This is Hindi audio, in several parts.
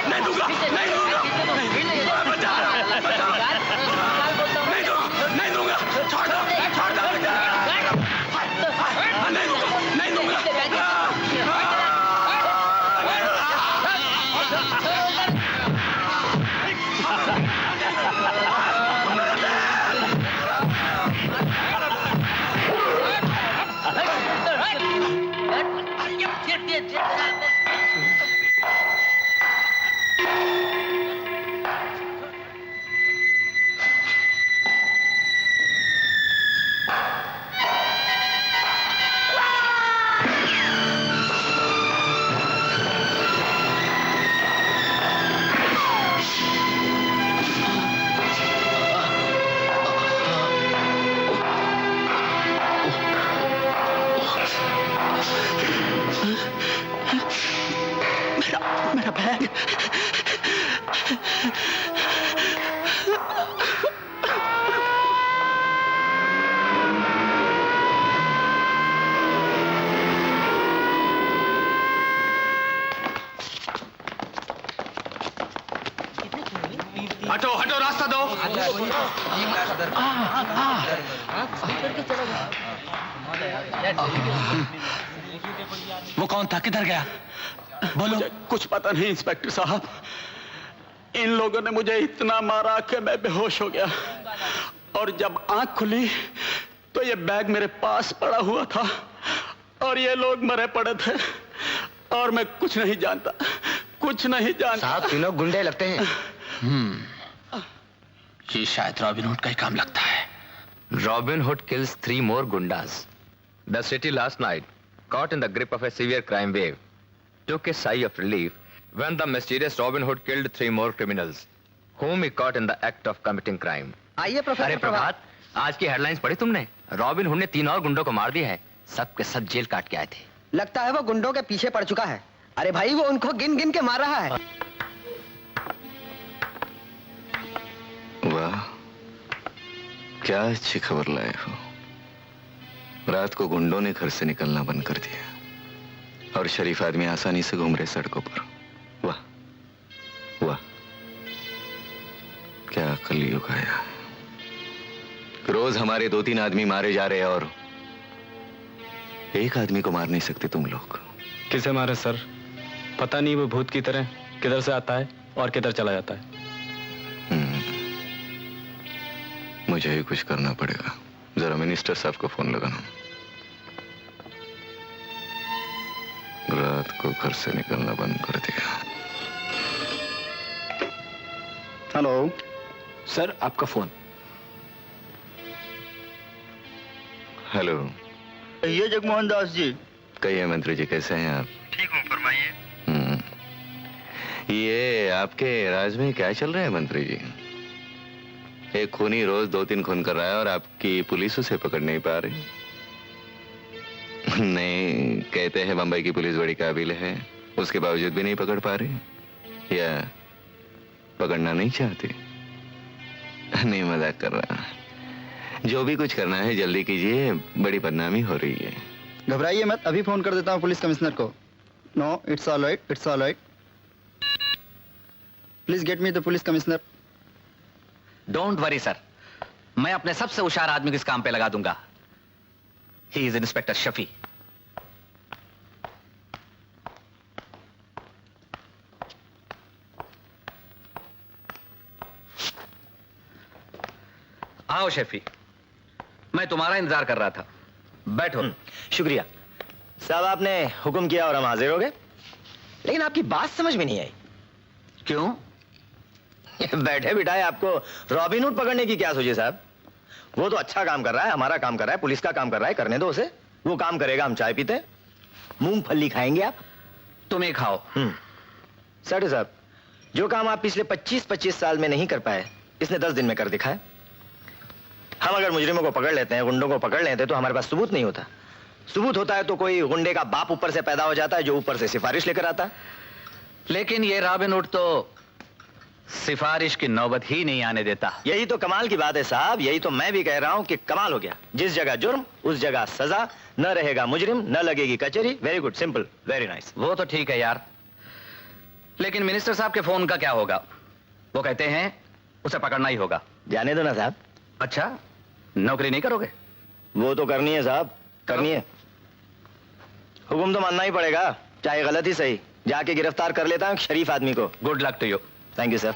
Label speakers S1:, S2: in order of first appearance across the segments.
S1: नहीं दूंगा, नहीं दूंगा, बचा, नहीं दूंगा, छोड़ दो, नहीं दूंगा। मेरा बैग। हटो हटो, रास्ता दो। वो कौन था, किधर गया? बोलो। कुछ पता नहीं इंस्पेक्टर साहब, इन लोगों ने मुझे इतना मारा कि मैं बेहोश हो गया, और जब आंख खुली तो ये बैग मेरे पास पड़ा हुआ था और ये लोग मरे पड़े थे, और मैं कुछ नहीं जानता, कुछ नहीं जानता।
S2: साहब तीनों गुंडे लगते हैं।
S1: ये शायद रॉबिन हुड का ही काम लगता है।
S2: Robin Hood kills 3 more gundas. The city last night, caught in the grip of a severe crime wave, took a sigh of relief when the mysterious Robin Hood killed 3 more criminals, whom he caught in the act of committing crime.
S3: आइए प्रोफेसर।
S2: अरे प्रभात, आज की हेडलाइंस पढ़ी तुमने? रॉबिन हुड ने 3 और गुंडों को मार दिया है। सब के सब जेल काट के आए थे।
S3: लगता है वो गुंडों के पीछे पड़ चुका है। अरे भाई, वो उनको गिन गिन के मार रहा है।
S4: वाह, क्या अच्छी खबर लाए हो। रात को गुंडों ने घर से निकलना बंद कर दिया और शरीफ आदमी आसानी से घूम रहे सड़कों पर। वाह वाह, क्या कलयुग आया है। रोज हमारे 2-3 आदमी मारे जा रहे हैं और एक आदमी को मार नहीं सकते तुम लोग।
S5: किसे मारे सर? पता नहीं, वो भूत की तरह किधर से आता है और किधर चला जाता है।
S4: मुझे ही कुछ करना पड़ेगा। जरा मिनिस्टर साहब को फोन लगाना। रात को घर से निकलना बंद कर दिया।
S5: हेलो सर, आपका फोन।
S4: हेलो,
S6: ये जगमोहन दास जी।
S4: कहिए मंत्री जी, कैसे हैं आप?
S6: ठीक हूँ, फरमाइए।
S4: ये आपके राज में क्या चल रहा है मंत्री जी? एक खूनी रोज 2-3 खून कर रहा है और आपकी पुलिस उसे पकड़ नहीं पा रही। नहीं, कहते हैं बंबई की पुलिस बड़ी काबिल है, उसके बावजूद भी नहीं पकड़ पा रही, या पकड़ना नहीं चाहती? नहीं, मजाक कर रहा। जो भी कुछ करना है जल्दी कीजिए, बड़ी बदनामी हो रही है।
S6: घबराइए मत, अभी फोन कर देता हूँ पुलिस कमिश्नर को। No, it's all right, it's all right. Please get me the police commissioner.
S7: Don't worry sir, मैं अपने सबसे होशियार आदमी को इस काम पे लगा दूंगा। He is inspector Shafi. आओ शफी, मैं तुम्हारा इंतजार कर रहा था। बैठो।
S3: शुक्रिया साहब, आपने हुक्म किया और हम हाजिर हो गए। लेकिन आपकी बात समझ में नहीं आई।
S7: क्यों?
S3: बैठे बिठाए आपको रॉबिन हुड पकड़ने की क्या सोची साहब? वो तो अच्छा काम कर रहा है, हमारा काम कर रहा है, पुलिस का काम कर रहा है, करने दो उसे। वो काम करेगा, हम चाय पीते। मूंगफली खाएंगे आप?
S7: तुम्हें खाओ।
S3: सेठ साहब, जो काम आप पिछले 25-25 साल में नहीं कर पाए, इसने 10 दिन में कर दिखाया। हम अगर मुजरिमों को पकड़ लेते हैं, गुंडों को पकड़ लेते, तो हमारे पास सबूत नहीं होता। सबूत होता है तो कोई गुंडे का बाप ऊपर से पैदा हो जाता है, जो ऊपर से सिफारिश लेकर आता है।
S7: लेकिन ये रॉबिन हुड तो सिफारिश की नौबत ही नहीं आने देता।
S3: यही तो कमाल की बात है साहब, यही तो मैं भी कह रहा हूं कि कमाल हो गया। जिस जगह जुर्म उस जगह सजा, न रहेगा मुजरिम, न लगेगी कचहरी। Very good, simple, very nice.
S7: वो तो ठीक है यार, लेकिन मिनिस्टर साहब के फोन का क्या होगा? वो कहते हैं उसे पकड़ना ही होगा।
S3: जाने दो ना साहब।
S7: अच्छा, नौकरी नहीं करोगे?
S3: वो तो करनी है साहब, करनी है। हुक्म तो मानना ही पड़ेगा, चाहे गलत ही सही। जाके गिरफ्तार कर लेता हूँ शरीफ आदमी को।
S7: Good luck to you.
S3: Thank you sir.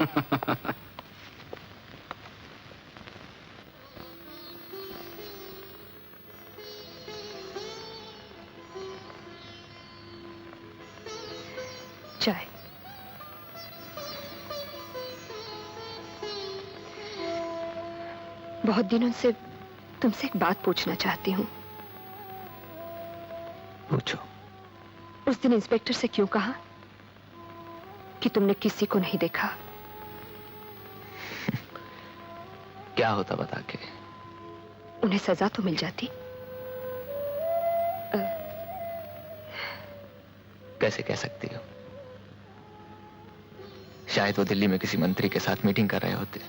S8: चाय। बहुत दिनों से तुमसे एक बात पूछना चाहती हूँ।
S2: पूछो।
S8: उस दिन इंस्पेक्टर से क्यों कहा कि तुमने किसी को नहीं देखा?
S2: क्या होता बता के?
S8: उन्हें सजा तो मिल जाती।
S2: कैसे कह सकती हो? शायद वो दिल्ली में किसी मंत्री के साथ मीटिंग कर रहे होते,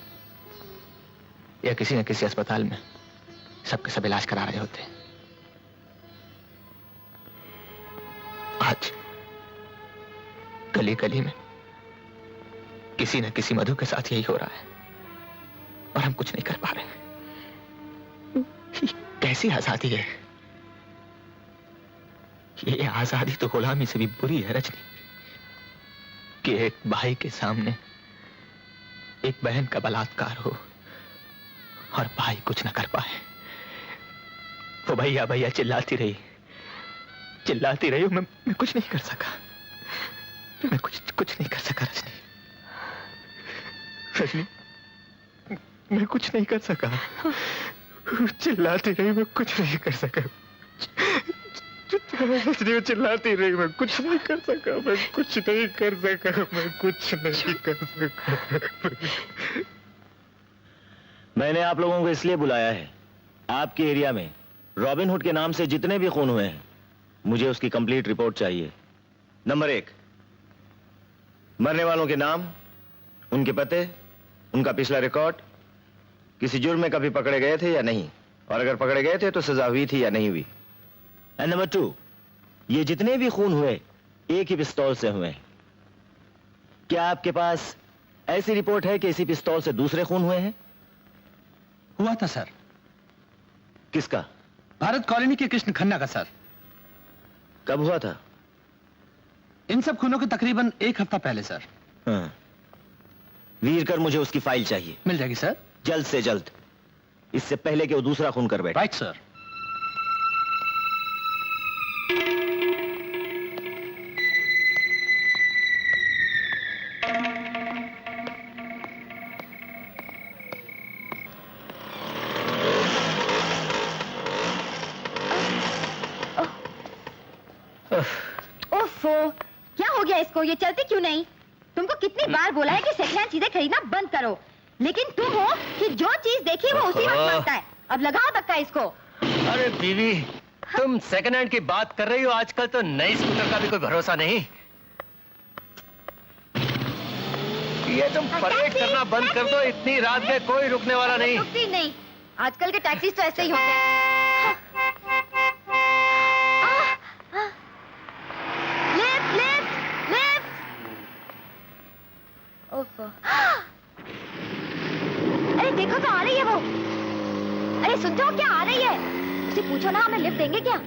S2: या किसी न किसी अस्पताल में सबके सब इलाज करा रहे होते। आज गली गली में किसी न किसी मधु के साथ यही हो रहा है और हम कुछ नहीं कर पा रहे। कैसी आजादी है ये? आजादी तो गुलामी से भी बुरी है रजनी, कि एक भाई के सामने एक बहन का बलात्कार हो और भाई कुछ न कर पाए। वो भैया भैया चिल्लाती रही, मैं कुछ नहीं कर सका। मैं कुछ नहीं कर सका रजनी, मैं कुछ नहीं कर सका। चिल्लाती रही, मैं कुछ नहीं कर सका। रजनी चिल्लाती रही, मैं कुछ नहीं कर सका, मैं कुछ नहीं कर सका, मैं कुछ नहीं कर सका।
S3: मैंने आप लोगों को इसलिए बुलाया है, आपके एरिया में रॉबिन हुड के नाम से जितने भी खून हुए हैं, मुझे उसकी कंप्लीट रिपोर्ट चाहिए। नंबर 1, मरने वालों के नाम, उनके पते, उनका पिछला रिकॉर्ड, किसी जुर्म में कभी पकड़े गए थे या नहीं, और अगर पकड़े गए थे तो सजा हुई थी या नहीं हुई। एंड नंबर 2, ये जितने भी खून हुए एक ही पिस्तौल से हुए। क्या आपके पास ऐसी रिपोर्ट है कि इसी पिस्तौल से दूसरे खून हुए हैं?
S1: हुआ था सर।
S3: किसका?
S1: भारत कॉलोनी के कृष्ण खन्ना का सर।
S3: कब हुआ था?
S1: इन सब खूनों के तकरीबन 1 हफ्ता पहले सर।
S3: हाँ। वीरकर, मुझे उसकी फाइल चाहिए।
S1: मिल जाएगी सर।
S3: जल्द से जल्द, इससे पहले कि वो दूसरा खून कर बैठे।
S1: Right sir.
S9: ओफो, क्या हो गया इसको? ये चलती क्यों नहीं? तुमको कितनी बार बोला है कि सेकंड हैंड चीजें खरीदना बंद करो, लेकिन तुम हो कि जो चीज देखी वो उसी वक्त मांगता है। अब लगाओ धक्का इसको।
S10: अरे बीवी, तुम सेकंड हैंड की बात कर रही हो? आजकल तो नई स्कूटर का भी कोई भरोसा नहीं। ये तुम परेड करना बंद कर दो, इतनी रात में कोई रुकने वाला नहीं।
S9: रुकती नहीं, आजकल के टैक्सी तो ऐसे ही होते हैं। Lift, lift, lift. ओफो। अरे देखो तो आ रही है वो। अरे सुन जाओ, क्या आ रही है? उसे पूछो ना, हमें लिफ्ट देंगे क्या?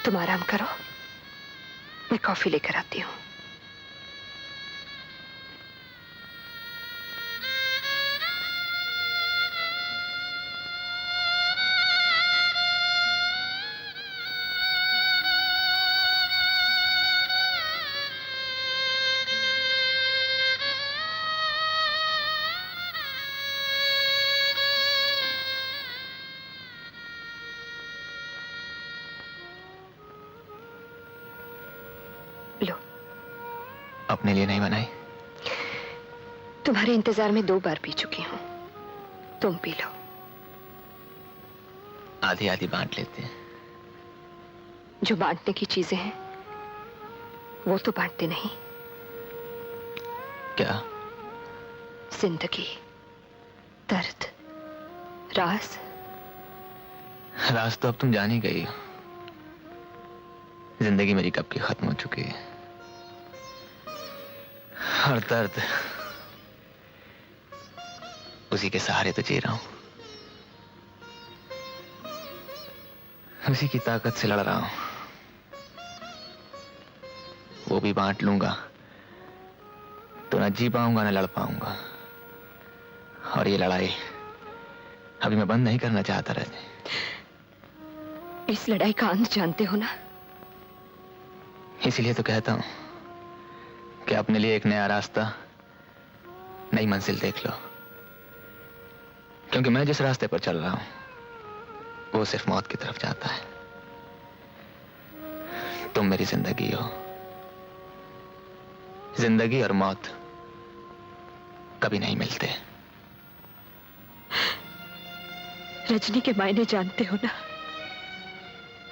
S8: तुम आराम करो, मैं कॉफी लेकर आती हूँ। लो,
S3: अपने लिए नहीं बनाई?
S8: तुम्हारे इंतजार में 2 बार पी चुकी हूं, तुम पी लो।
S3: आधी आधी बांट लेते हैं।
S8: जो बांटने की चीजें हैं वो तो बांटते नहीं।
S3: क्या?
S8: जिंदगी, दर्द, राज।
S3: राज तो अब तुम जान ही गई हो। जिंदगी मेरी कब की खत्म हो चुकी है, और दर्द उसी के सहारे तो जी रहा हूं, उसी की ताकत से लड़ रहा हूं। वो भी बांट लूंगा तो ना जी पाऊंगा ना लड़ पाऊंगा, और ये लड़ाई अभी मैं बंद नहीं करना चाहता। रजनी,
S8: इस लड़ाई का अंत जानते हो ना?
S3: इसीलिए तो कहता हूं कि अपने लिए एक नया रास्ता, नई मंजिल देख लो, क्योंकि मैं जिस रास्ते पर चल रहा हूं वो सिर्फ मौत की तरफ जाता है। तुम मेरी जिंदगी हो। जिंदगी और मौत कभी नहीं मिलते।
S8: रजनी के मायने जानते हो ना?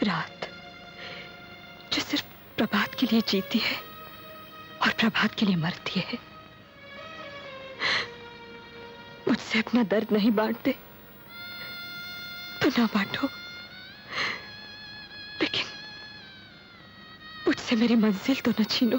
S8: रात जो सिर्फ प्रभात के लिए जीती है और प्रभात के लिए मरती है। मुझसे अपना दर्द नहीं बांटते तो ना बांटो, लेकिन मुझसे मेरी मंजिल तो न छीनो।